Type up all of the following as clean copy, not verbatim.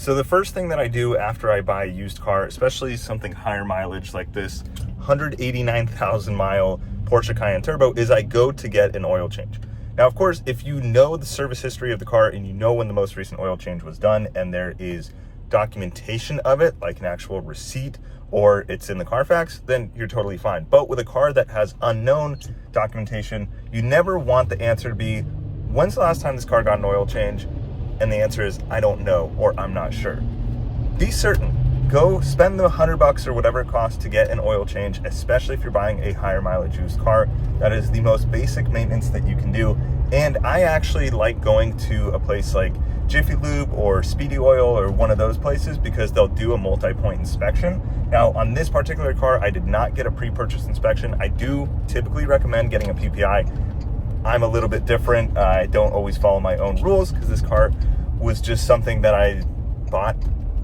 So the first thing that I do after I buy a used car, especially something higher mileage like this 189,000 mile Porsche Cayenne Turbo, is I go to get an oil change. Now, of course, if you know the service history of the car and you know when the most recent oil change was done and there is documentation of it, like an actual receipt or it's in the Carfax, then you're totally fine. But with a car that has unknown documentation, you never want the answer to be, when's the last time this car got an oil change? And the answer is, I don't know, or I'm not sure. Be certain. Go spend the $100 or whatever it costs to get an oil change, especially if you're buying a higher mileage used car. That is the most basic maintenance that you can do. And I actually like going to a place like Jiffy Lube or Speedy Oil or one of those places because they'll do a multi-point inspection. Now, on this particular car, I did not get a pre-purchase inspection. I do typically recommend getting a PPI. I'm a little bit different. I don't always follow my own rules because this car was just something that I bought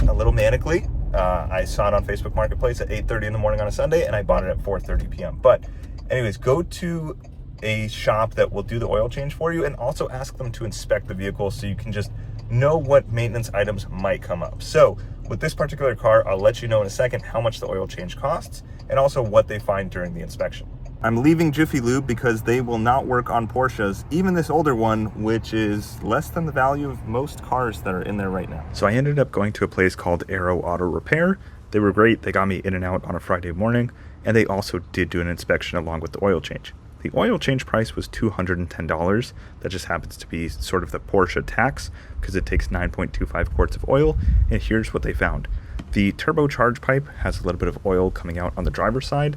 a little manically. I saw it on Facebook Marketplace at 8:30 in the morning on a Sunday, and I bought it at 4:30 p.m. But anyways, go to a shop that will do the oil change for you and also ask them to inspect the vehicle so you can just know what maintenance items might come up. So with this particular car, I'll let you know in a second how much the oil change costs and also what they find during the inspection. I'm leaving Jiffy Lube because they will not work on Porsches, even this older one, which is less than the value of most cars that are in there right now. So I ended up going to a place called Aero Auto Repair. They were great. They got me in and out on a Friday morning, and they also did do an inspection along with the oil change. The oil change price was $210. That just happens to be sort of the Porsche tax because it takes 9.25 quarts of oil. And here's what they found. The turbocharged pipe has a little bit of oil coming out on the driver's side.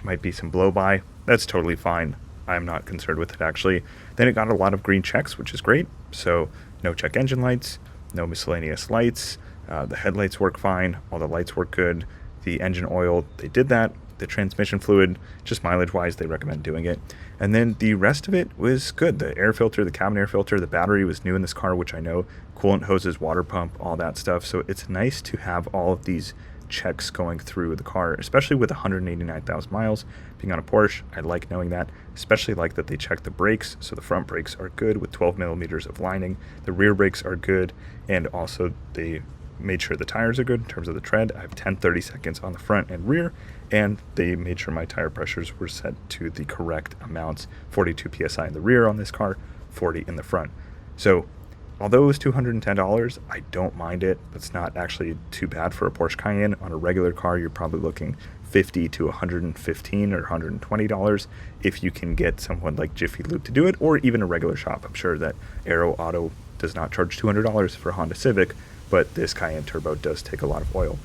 Might be some blow by. That's totally fine. I'm not concerned with it, actually. Then it got a lot of green checks, which is great. So no check engine lights, no miscellaneous lights. The headlights work fine. All the lights work good. The engine oil, they did that. The transmission fluid, just mileage wise, they recommend doing it. And then the rest of it was good. The air filter, the cabin air filter, the battery was new in this car, which I know, coolant hoses, water pump, all that stuff. So it's nice to have all of these checks going through the car, especially with 189,000 miles. Being on a Porsche, I like knowing that, especially like that they check the brakes. So the front brakes are good with 12 millimeters of lining. The rear brakes are good. And also they made sure the tires are good in terms of the tread. I have 10-30 seconds on the front and rear, and they made sure my tire pressures were set to the correct amounts. 42 PSI in the rear on this car, 40 in the front. So although it was $210, I don't mind it. It's not actually too bad for a Porsche Cayenne. On a regular car, you're probably looking $50 to $115 or $120 if you can get someone like Jiffy Lube to do it, or even a regular shop. I'm sure that Aero Auto does not charge $200 for a Honda Civic, but this Cayenne Turbo does take a lot of oil.